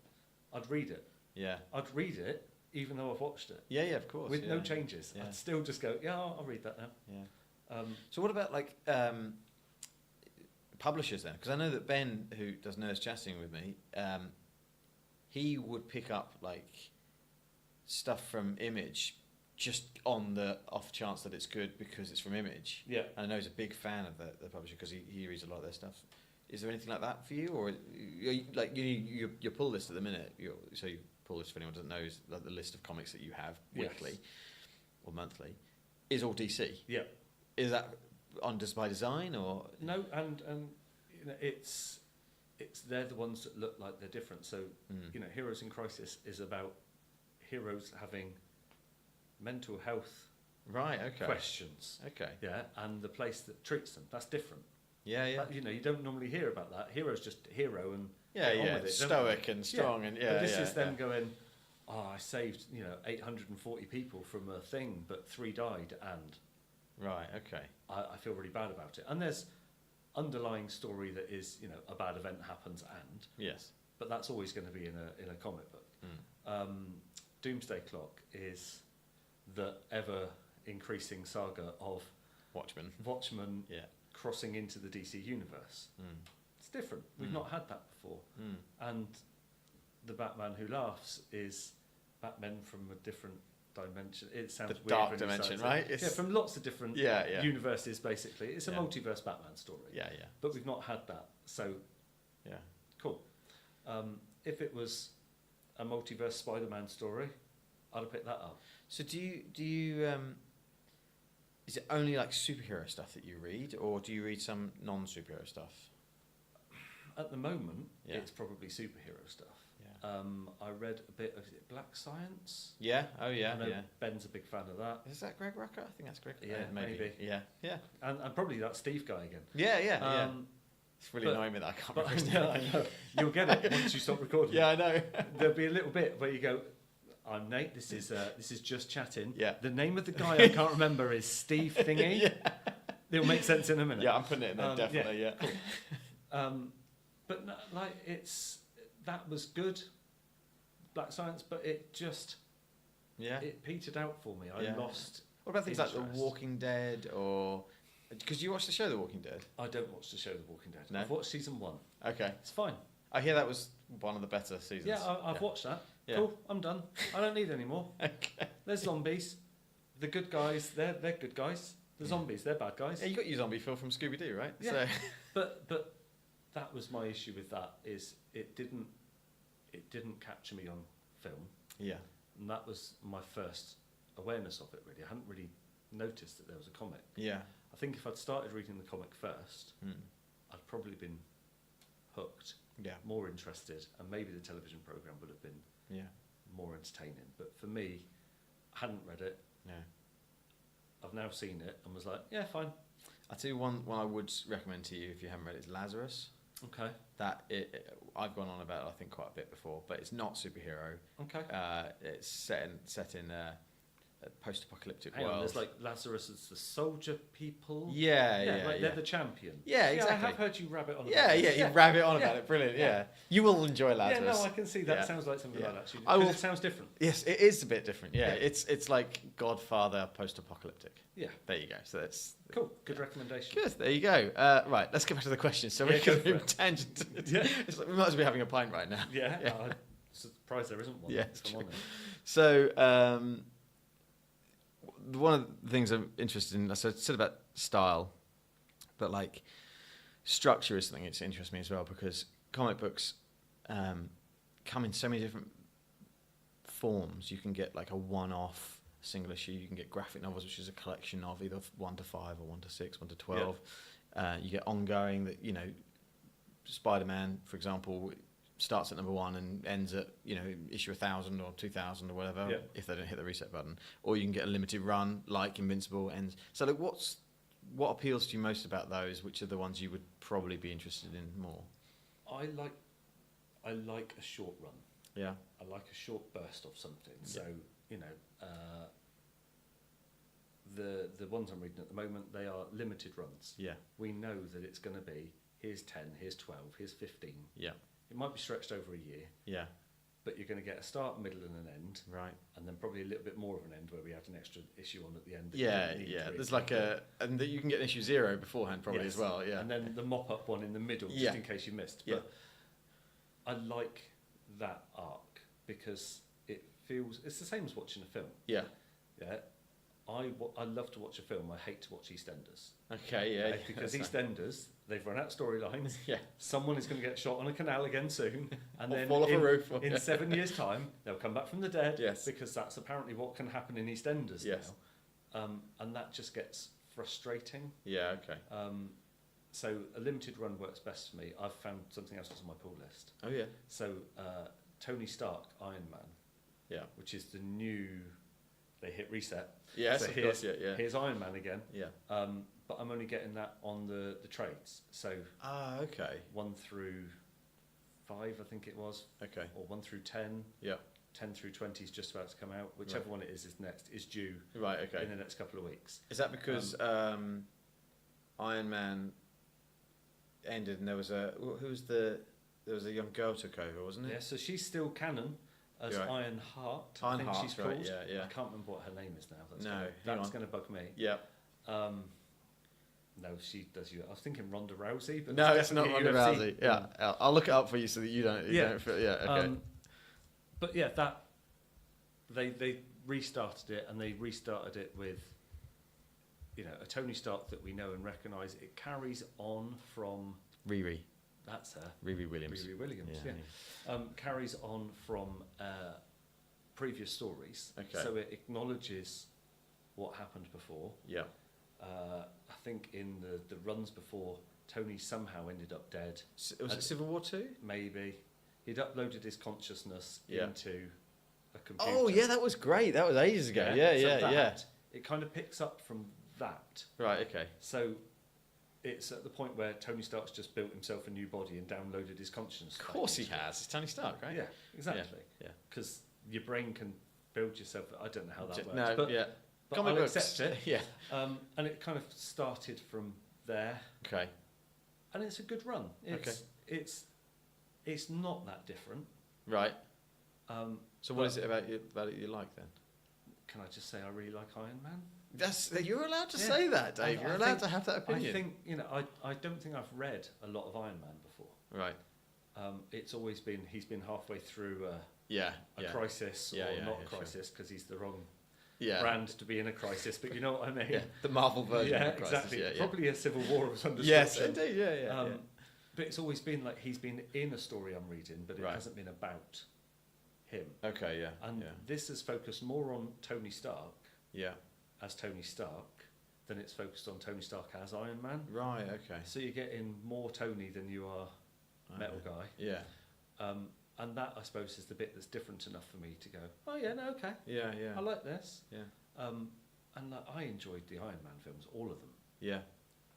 I'd read it. yeah, I'd read it, even though I've watched it, yeah, of course. with yeah. no changes. Yeah. I'd still just go, yeah, I'll read that now. Yeah. So what about like publishers then? Because I know that Ben, who does Nerds Chatting with me, he would pick up like stuff from Image just on the off chance that it's good because it's from Image. Yeah. And I know he's a big fan of the publisher because he reads a lot of their stuff. Is there anything like that for you, or like your pull list at the minute? Your pull list, if anyone doesn't know, is like the list of comics that you have weekly or monthly, is all DC. Yeah. Is that just by design or No, and you know, it's they're the ones that look like they're different. So you know, Heroes in Crisis is about heroes having mental health right? Okay. questions. Okay. Yeah, and the place that treats them, that's different. Yeah, yeah, That, you know, you don't normally hear about that. Hero's just a hero and yeah, get on yeah. with it, don't Stoic and strong, and yeah, but this yeah, is them yeah. going, I saved 840 people from a thing, but 3 died, and Right. Okay. I feel really bad about it. And there's underlying story that is a bad event happens, and Yes. but that's always going to be in a comic book. Doomsday Clock is the ever increasing saga of Watchmen Yeah. crossing into the DC universe. It's different. We've not had that before. And the Batman Who Laughs is Batman from a different dimension. It sounds The weird dark when you dimension, say it. right? Yeah, from lots of different universes, basically. It's a multiverse Batman story. Yeah, yeah. But we've not had that. So, Yeah. cool. If it was a multiverse Spider-Man story, I'd have picked that up. So do you is it only like superhero stuff that you read, or do you read some non-superhero stuff? At the moment, Yeah. it's probably superhero stuff. Yeah. I read a bit of Black Science. Yeah. Oh yeah. I know Yeah. Ben's a big fan of that. Is that Greg Rucka? I think that's Greg. Yeah, maybe. Yeah. Yeah. And probably that Steve guy again. Yeah. Yeah. It's really but- annoying me that I can't But remember. his I name. know. You'll get it once you stop recording. Yeah, I know. There'll be a little bit where you go, I'm Nate, this is Just Chatting. Yeah. The name of the guy I can't remember is Steve Thingy. Yeah. It'll make sense in a minute. Yeah, I'm putting it in there, definitely, yeah. Cool. But no, that was good, Black Science, but it just it petered out for me. I lost. What about things like interest. The Walking Dead, or because you watched the show The Walking Dead? I don't watch the show The Walking Dead. No? I've watched season 1. Okay, It's fine. I hear that was one of the better seasons. Yeah, I've watched that. Yeah. Cool, I'm done. I don't need any more. Okay. There's zombies. The good guys, they're good guys. The zombies, they're bad guys. Yeah, you got your zombie Phil from Scooby Doo, right? Yeah. So. But that was my issue with that, is it didn't capture me on film. Yeah. And that was my first awareness of it, really. I hadn't really noticed that there was a comic. Yeah. I think if I'd started reading the comic first, Mm. I'd probably been hooked, Yeah. more interested, and maybe the television programme would have been Yeah. more entertaining. But for me, I hadn't read it. No. I've now seen it and was like, yeah, fine. I'll tell you one I would recommend to you if you haven't read it is Lazarus. Okay. I've gone on about it, I think, quite a bit before, but it's not superhero. Okay. It's set in a post-apocalyptic Hang world. on, there's like Lazarus as the soldier people. Yeah. They're the champion. Yeah, exactly. I have heard you rabbit on. Yeah, about yeah, this. you rabbit on Yeah. about it. Brilliant. Yeah. Yeah, you will enjoy Lazarus. Yeah, no, I can see that. Yeah. Sounds like something Yeah. like that. Actually, I will- it sounds different. Yes, it is a bit different. Yeah, Yeah. it's like Godfather post-apocalyptic. Yeah. There you go. So that's Cool. Good recommendation. good. There you go. Right, let's get back to the question. So Yeah, we're go going for it. tangent. Yeah. It's like we might as well be having a pint right now. Yeah. Yeah. I'm surprised there isn't one. Yeah, if it's I'm true. honest. So one of the things I'm interested in, so I said about style, but like structure is something that interests me as well, because comic books come in so many different forms. You can get like a one-off single issue. You can get graphic novels, which is a collection of either 1 to 5 or 1 to 6, 1 to 12. You get ongoing that, Spider-Man, for example, starts at number 1 and ends at, issue 1,000 or 2,000 or whatever, Yeah. if they don't hit the reset button. Or you can get a limited run like Invincible ends. So like, what appeals to you most about those? Which are the ones you would probably be interested in more? I like a short run. Yeah. I like a short burst of something. So the ones I'm reading at the moment, they are limited runs. Yeah. We know that it's going to be here's 10, here's 12, here's 15. Yeah. It might be stretched over a year, Yeah. but you're going to get a start, middle, and an end, Right. and then probably a little bit more of an end where we have an extra issue on at the end. that Yeah, you don't need yeah. to There's read. like and that you can get issue 0 beforehand probably Yes. as well. Yeah. And then the mop-up one in the middle, just Yeah. in case you missed. Yeah. But I like that arc because it's the same as watching a film. Yeah. Yeah. I love to watch a film. I hate to watch EastEnders. Okay. Yeah. Right? Because that's EastEnders, they've run out storylines. Yeah. Someone is going to get shot on a canal again soon, and Or then fall off a roof. in 7 years' time they'll come back from the dead. Yes. Because that's apparently what can happen in EastEnders Yes. now, and that just gets frustrating. Yeah. Okay. So a limited run works best for me. I've found something else that's on my pull list. Oh yeah. So Tony Stark, Iron Man, Yeah. which is the new. They hit reset. Yes. So Of course. Yeah. Yeah. Here's Iron Man again. Yeah. But I'm only getting that on the trades. So Ah. Okay. 1 through 5, I think it was, Okay. or 1 through 10. Yeah. 10 through 20 is just about to come out. Whichever one it is next is due Right. Okay. in the next couple of weeks. Is that because Iron Man ended and there was a young girl took over, wasn't it? Yeah, so she's still canon as Right. Iron Heart. I Iron think Heart, she's right, called. yeah. I can't remember what her name is now. No, That's going to bug me. Yeah. No, she does you. I was thinking Ronda Rousey, but No, it's not definitely Ronda UFC. Rousey. Yeah, I'll look it up for you so that you don't. Yeah. Don't feel, yeah. Okay. But yeah, that they restarted it, and they restarted it with, you know, a Tony Stark that we know and recognise. It carries on from Riri. That's her. Riri Williams. Riri Williams. Yeah. Carries on from previous stories. Okay. So it acknowledges what happened before. Yeah. I think in the runs before, Tony somehow ended up dead. Was it Civil War 2? Maybe. He'd uploaded his consciousness into a computer. Oh yeah, that was great. That was ages ago. Yeah. It kind of picks up from that. Right. Okay. So it's at the point where Tony Stark's just built himself a new body and downloaded his consciousness. Of course he has. It's Tony Stark, right? Yeah, exactly. Yeah. Because your brain can build yourself. I don't know how that works. No. But, Yeah. but Comic I'll books. accept it. Yeah. And it kind of started from there. Okay. And it's a good run. It's not that different. Right. So what but- is it about it you like then? Can I just say I really like Iron Man? You're allowed to Yeah. say that, Dave. I You're allowed to have that opinion. I think, I don't think I've read a lot of Iron Man before. Right. It's always been, he's been halfway through Yeah. a crisis, Yeah, or yeah, not yeah, a crisis, because he's the wrong Yeah. brand to be in a crisis, but you know what I mean? Yeah. The Marvel version Yeah, of the crisis. exactly. Yeah, yeah. Probably a civil war of some Yes, description. indeed. Yeah. But it's always been like he's been in a story I'm reading, but it Right. hasn't been about him. Okay. Yeah. And this has focused more on Tony Stark Yeah. as Tony Stark than it's focused on Tony Stark as Iron Man. Right. Okay. So you're getting more Tony than you are Metal Guy. Yeah. And that, I suppose, is the bit that's different enough for me to go, oh yeah, no, okay, Yeah. I like this. Yeah. And like, I enjoyed the Iron Man films, all of them. Yeah.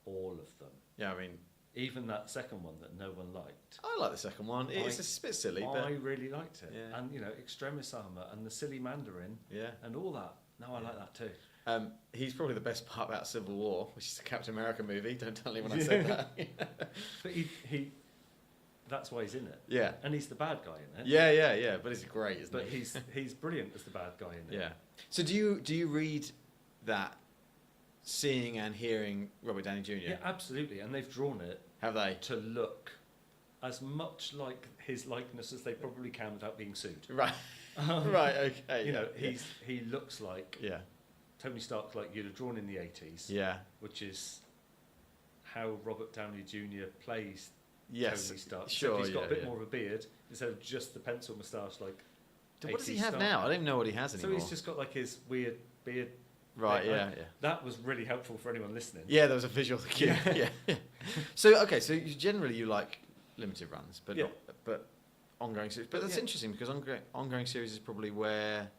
All of them. Yeah. I mean, Even that second one that no one liked. I like the second one. It's a bit silly, I but really liked it. Yeah. And, Extremis Armour and the silly Mandarin yeah. and all that. No, I like that too. He's probably the best part about Civil War, which is the Captain America movie. Don't tell anyone I said that. But he that's why he's in it. Yeah. And he's the bad guy in it. Yeah. But it's great, isn't But it? he's brilliant as the bad guy in it. Yeah. So do you read that, seeing and hearing Robert Downey Jr.? Yeah, absolutely. And they've drawn it Have they? to look as much like his likeness as they probably can without being sued. Right. Right. Okay. He looks like Yeah. Tony Stark, like you'd have drawn in the 80s. Yeah. Which is how Robert Downey Jr. plays Yes. Tony Stark. Sure. Except he's got a bit yeah. more of a beard instead of just the pencil moustache. Like, What does he 80s have Stark. now? I don't even know what he has So anymore. he's just got like his weird beard. Right. Yeah, Yeah. That was really helpful for anyone listening. Yeah. There was a visual cue. Yeah. So okay. So you like limited runs, but Yeah. but ongoing series. But that's Yeah. interesting because ongoing series is probably where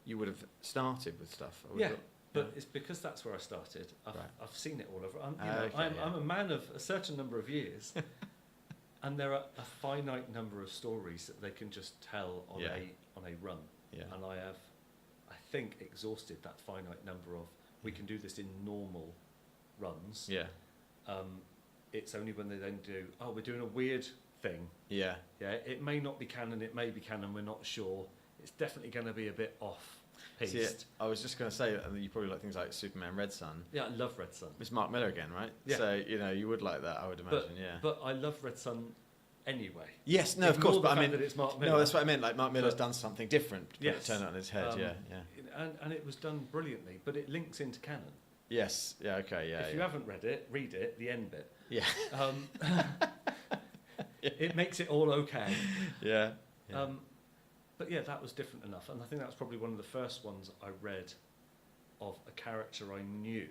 you would have started with stuff. I would Yeah. have- But it's because that's where I started. Right. I've seen it all over. Okay, I'm a man of a certain number of years, and there are a finite number of stories that they can just tell on Yeah. a run. Yeah. And I have, I think, exhausted that finite number of. We can do this in normal runs. Yeah. It's only when they then do. Oh, we're doing a weird thing. Yeah. Yeah. It may not be canon. It may be canon. We're not sure. It's definitely going to be a bit off piste. See, I was just going to say that you probably like things like Superman Red Sun. Yeah, I love Red Sun. It's Mark Miller again, right? Yeah. So you would like that, I would imagine. Yeah. But I love Red Sun anyway. Yes, no, of Ignore course. the But I fact mean, that it's Mark Miller. no, that's what I meant. Like Mark Miller's But- done something different. Yes. Turn it on his head. Yeah. And it was done brilliantly, but it links into canon. Yes. Yeah. Okay. Yeah. If you haven't read it, read it, the end bit. Yeah. It makes it all okay. Yeah. But yeah, that was different enough. And I think that was probably one of the first ones I read of a character I knew,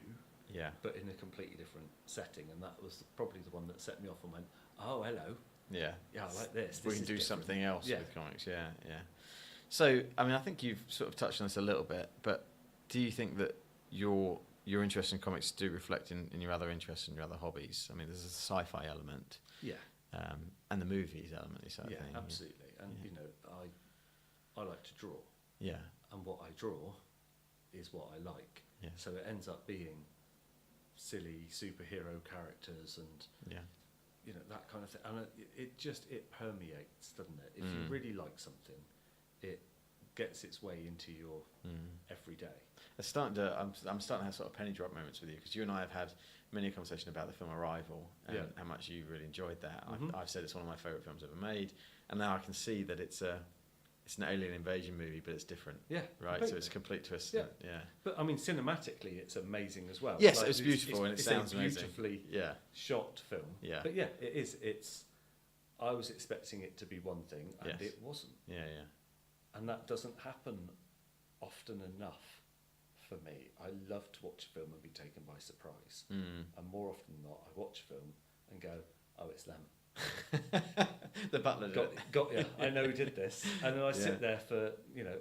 Yeah. but in a completely different setting. And that was probably the one that set me off and went, oh, hello. Yeah. Yeah, I like this. We This can is do different. something else Yeah. with comics. Yeah. Yeah. So, I mean, I think you've sort of touched on this a little bit, but do you think that your interest in comics do reflect in your other interests and your other hobbies? I mean, there's a sci-fi element, Yeah. and the movies element, sort of Yeah, thing. absolutely. And, Yeah. I like to draw, Yeah. and what I draw is what I like. Yeah. So it ends up being silly superhero characters and Yeah. that kind of thing. And it permeates, doesn't it? If you really like something, it gets its way into your everyday. I'm starting to have sort of penny drop moments with you, because you and I have had many a conversation about the film Arrival and how much you really enjoyed that. I've said it's one of my favourite films ever made, and now I can see that it's an alien invasion movie, but it's different. Yeah, right. completely. So it's a complete twist. Yeah. Yeah. But I mean, cinematically, it's amazing as well. Yes, it's beautiful and it it's sounds a amazing. beautifully shot film. Yeah. But yeah, it is. I was expecting it to be one thing, and it wasn't. Yeah. Yeah. And that doesn't happen often enough for me. I love to watch a film and be taken by surprise. And more often than not, I watch a film and go, "Oh, it's them." The butler did it. Got you. I know who did this. And then I sit there for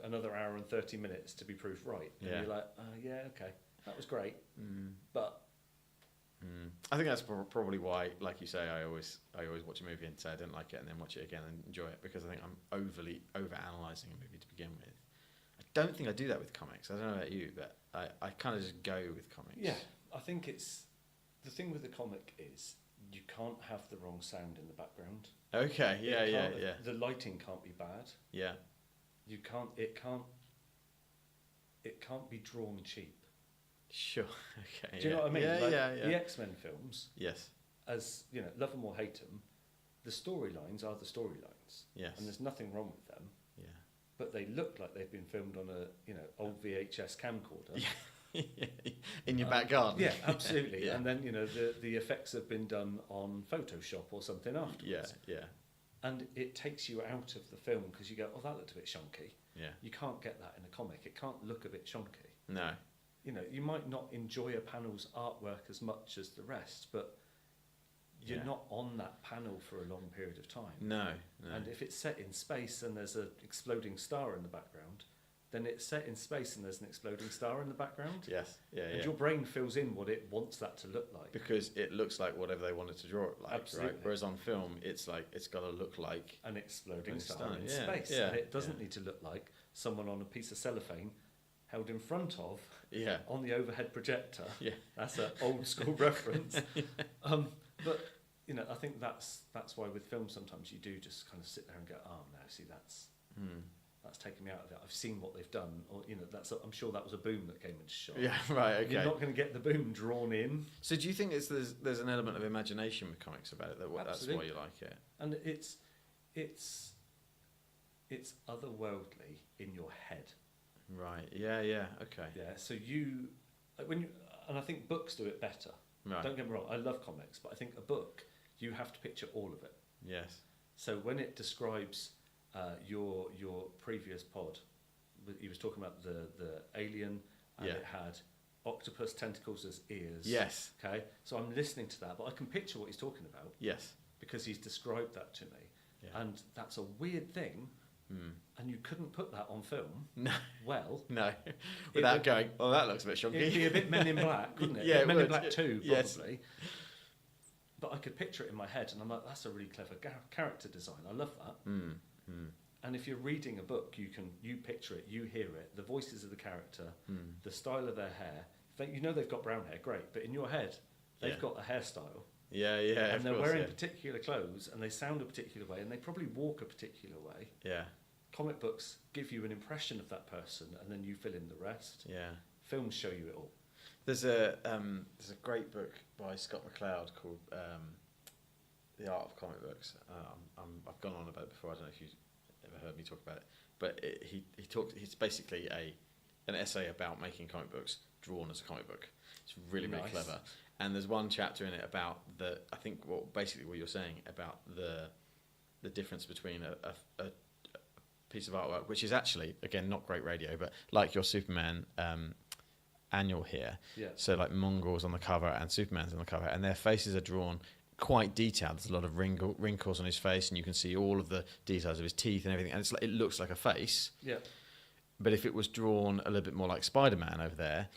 another hour and 30 minutes to be proved right. And you're like, yeah, okay, that was great, but. I think that's probably why, like you say, I always watch a movie and say I didn't like it, and then watch it again and enjoy it, because I think I'm overly over-analysing a movie to begin with. I don't think I do that with comics. I don't know about you, but I kind of just go with comics. Yeah, I think it's the thing with the comic is you can't have the wrong sound in the background. Okay. Yeah. The lighting can't be bad. Yeah. You can't. It can't be drawn cheap. Sure. Okay. Do you know what I mean? Yeah. The X-Men films, Yes. as love them or hate them, the storylines are the storylines. Yes. And there's nothing wrong with them. Yeah. But they look like they've been filmed on a old VHS camcorder. In your back garden. Yeah, absolutely. Yeah. And then the effects have been done on Photoshop or something afterwards. Yeah. And it takes you out of the film because you go, oh, that looked a bit shonky. Yeah. You can't get that in a comic. It can't look a bit shonky. No. You might not enjoy a panel's artwork as much as the rest, but you're not on that panel for a long period of time. No. And if it's set in space and there's an exploding star in the background, then it's set in space and there's an exploding star in the background. Yes. Yeah. And your brain fills in what it wants that to look like. Because it looks like whatever they wanted to draw it like. Absolutely. Right? Whereas on film, it's like it's got to look like An exploding star star, in yeah, space. yeah, And it doesn't need to look like someone on a piece of cellophane held in front of on the overhead projector. Yeah. That's an old school reference. But I think that's why with films sometimes you do just kind of sit there and go, oh no, see that's taken me out of it. I've seen what they've done, or I'm sure that was a boom that came into shot. Yeah, right. Okay. You're not going to get the boom drawn in. So do you think there's an element of imagination with comics about it? That's why you like it. And it's otherworldly in your head. Right. Yeah. Okay. Yeah. So and I think books do it better. Right. Don't get me wrong. I love comics, but I think a book you have to picture all of it. Yes. So when it describes your previous pod, he was talking about the alien, and it had octopus tentacles as ears. Yes. Okay. So I'm listening to that, but I can picture what he's talking about. Yes. Because he's described that to me, Yeah. and that's a weird thing. And you couldn't put that on film. No. Well, No. Without going, oh, that looks a bit shonky. It'd be a bit Men in Black, wouldn't it? Yeah, Men it in would. Black 2, probably. Yes. But I could picture it in my head, and I'm like, that's a really clever character design. I love that. And if you're reading a book, you picture it, you hear it, the voices of the character, the style of their hair. They've got brown hair, great, but in your head, they've got a hairstyle. Yeah. And they're wearing particular clothes, and they sound a particular way, and they probably walk a particular way. Yeah. Comic books give you an impression of that person, and then you fill in the rest. Yeah. Films show you it all. There's a great book by Scott McCloud called The Art of Comic Books. I've gone on about it before. I don't know if you've ever heard me talk about it, but he's basically an essay about making comic books drawn as a comic book. It's really Nice. clever. And there's one chapter in it about basically what you're saying about the difference between a piece of artwork, which is actually, again, not great radio, but like your Superman annual here. Yeah. So like Mongrel's on the cover and Superman's on the cover, and their faces are drawn quite detailed. There's a lot of wrinkles on his face, and you can see all of the details of his teeth and everything, and it looks like a face. Yeah. But if it was drawn a little bit more like Spider-Man over there,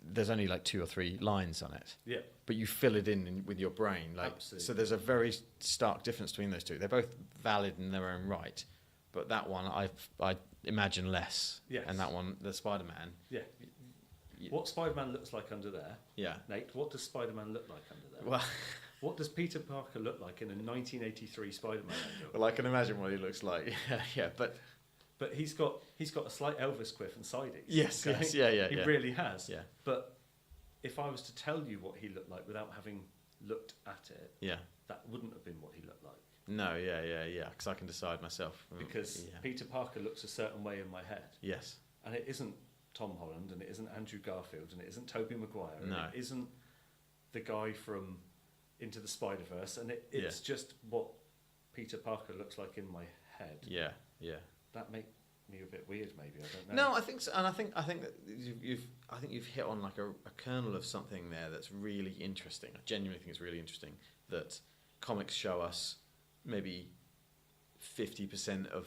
there's only like 2 or 3 lines on it. Yeah. But you fill it in with your brain. Absolutely. So there's a very stark difference between those two. They're both valid in their own right, but that one I imagine less. Yes. And that one, the Spider-Man. Yeah. What Spider-Man looks like under there, Yeah. Nate? What does Spider-Man look like under there? Well, What does Peter Parker look like in a 1983 Spider-Man annual? well, I can imagine what he looks like. Yeah, but But he's got a slight Elvis quiff and sidings. yes, okay? yes, yeah. He really has. Yeah. But if I was to tell you what he looked like without having looked at it, Yeah. that wouldn't have been what he looked like. No, yeah. Because I can decide myself. Because yeah. Peter Parker looks a certain way in my head. Yes. And it isn't Tom Holland, and it isn't Andrew Garfield, and it isn't Tobey Maguire, and No. it isn't the guy from Into the Spider-Verse, and it's just what Peter Parker looks like in my head. Yeah. That makes me a bit weird, maybe. I don't know. No, I think so, and I think that you've hit on like a kernel of something there that's really interesting. I genuinely think it's really interesting that comics show us maybe 50% of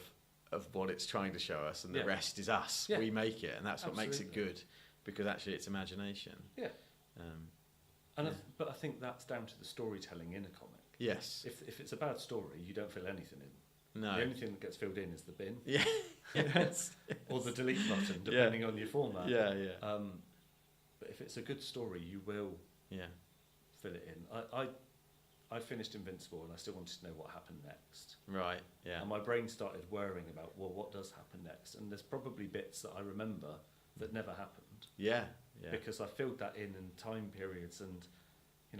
what it's trying to show us, and the rest is us. Yeah. We make it, and that's what makes it Absolutely. good, because actually it's imagination. Yeah. Yeah. But I think that's down to the storytelling in a comic. Yes. If it's a bad story, you don't fill anything in. No. The only thing that gets filled in is the bin. Yeah. Yes. Or the delete button, depending on your format. Yeah. But if it's a good story, you will Yeah. fill it in. I finished Invincible, and I still wanted to know what happened next. Right. Yeah. And my brain started worrying about, well, what does happen next? And there's probably bits that I remember that never happened. Yeah. Because I filled that in time periods, and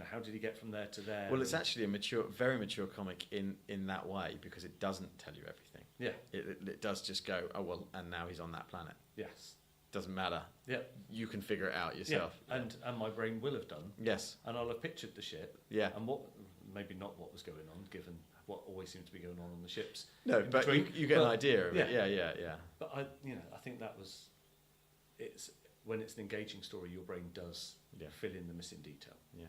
how did he get from there to there? Well, it's actually a very mature comic in that way, because it doesn't tell you everything. Yeah. It does just go, oh well, and now he's on that planet. Yes. Doesn't matter. Yeah. You can figure it out yourself. Yeah. And my brain will have done. Yes. And I'll have pictured the ship. Yeah. And maybe not what was going on, given what always seems to be going on the ships. No, but you get an idea of it. Yeah. Yeah. But I think that was, when it's an engaging story, your brain does fill in the missing detail. Yeah.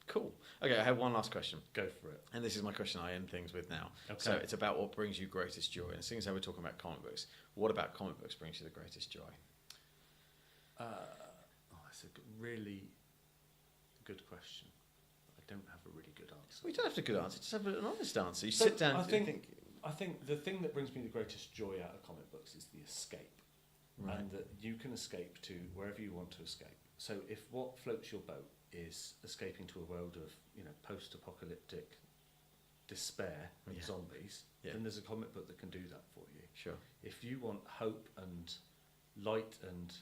Cool. Okay, I have one last question. Go for it. And this is my question I end things with now. Okay. So it's about what brings you greatest joy. And seeing as how we're talking about comic books, what about comic books brings you the greatest joy? That's a really good question. I don't have a really good answer. We don't have a good answer, just have an honest answer. You sit down I and think the thing that brings me the greatest joy out of comic books is the escape. Right. And that you can escape to wherever you want to escape. So if what floats your boat is escaping to a world of post-apocalyptic despair and zombies, then there's a comic book that can do that for you. Sure. If you want hope and light and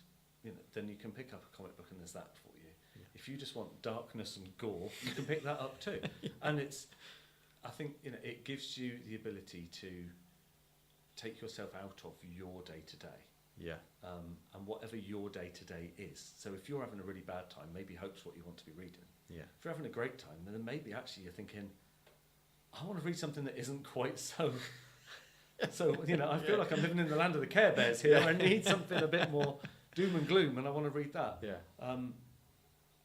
then you can pick up a comic book and there's that for you. Yeah. If you just want darkness and gore, you can pick that up too. And I think it gives you the ability to take yourself out of your day to day. Yeah. And whatever your day to day is. So if you're having a really bad time, maybe hope's what you want to be reading. Yeah. If you're having a great time, then maybe actually you're thinking, I want to read something that isn't quite so. So I feel like I'm living in the land of the Care Bears here. I need something a bit more doom and gloom, and I want to read that. Yeah. And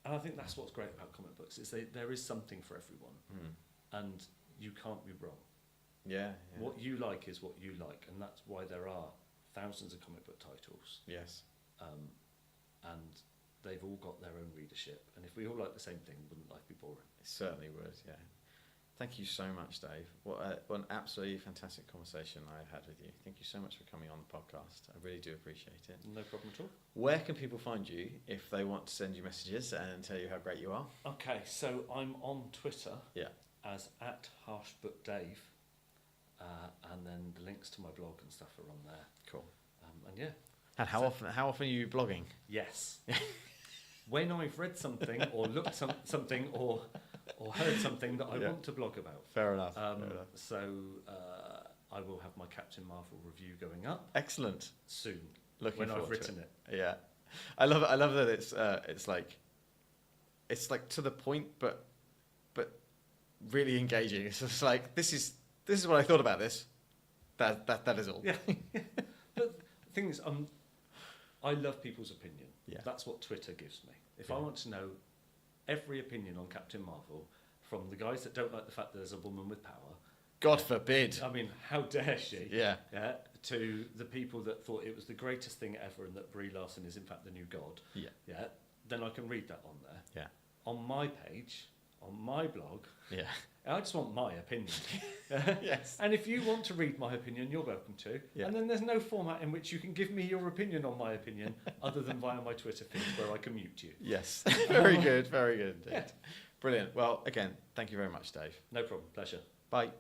I think that's what's great about comic books is there is something for everyone, and you can't be wrong. Yeah. What you like is what you like, and that's why there are thousands of comic book titles. Yes. And they've all got their own readership. And if we all like the same thing, wouldn't life be boring? It certainly would, yeah. Thank you so much, Dave. What an absolutely fantastic conversation I've had with you. Thank you so much for coming on the podcast. I really do appreciate it. No problem at all. Where can people find you if they want to send you messages and tell you how great you are? Okay, so I'm on Twitter Yeah. as @harshbookdave, and then the links to my blog and stuff are on there. Cool. And yeah. And how often are you blogging? Yes. When I've read something or looked something or heard something that I want to blog about. Fair enough. So I will have my Captain Marvel review going up Excellent. soon. Looking when forward I've written to it. Yeah, I love it. I love that it's like to the point, but really engaging. It's just like this is what I thought about this. That is all. Yeah. But the thing is, I love people's opinion. Yeah. That's what Twitter gives me. If I want to know every opinion on Captain Marvel, from the guys that don't like the fact that there's a woman with power, God forbid. I mean, how dare she? Yeah. To the people that thought it was the greatest thing ever and that Brie Larson is in fact the new god. Yeah. Yeah. Then I can read that on there. Yeah. On my page, on my blog, Yeah. I just want my opinion. Yes. And if you want to read my opinion, you're welcome to. Yeah. And then there's no format in which you can give me your opinion on my opinion other than via my Twitter feed where I can mute you. Yes. Very good. Very good. Yeah. Brilliant. Well, again, thank you very much, Dave. No problem. Pleasure. Bye.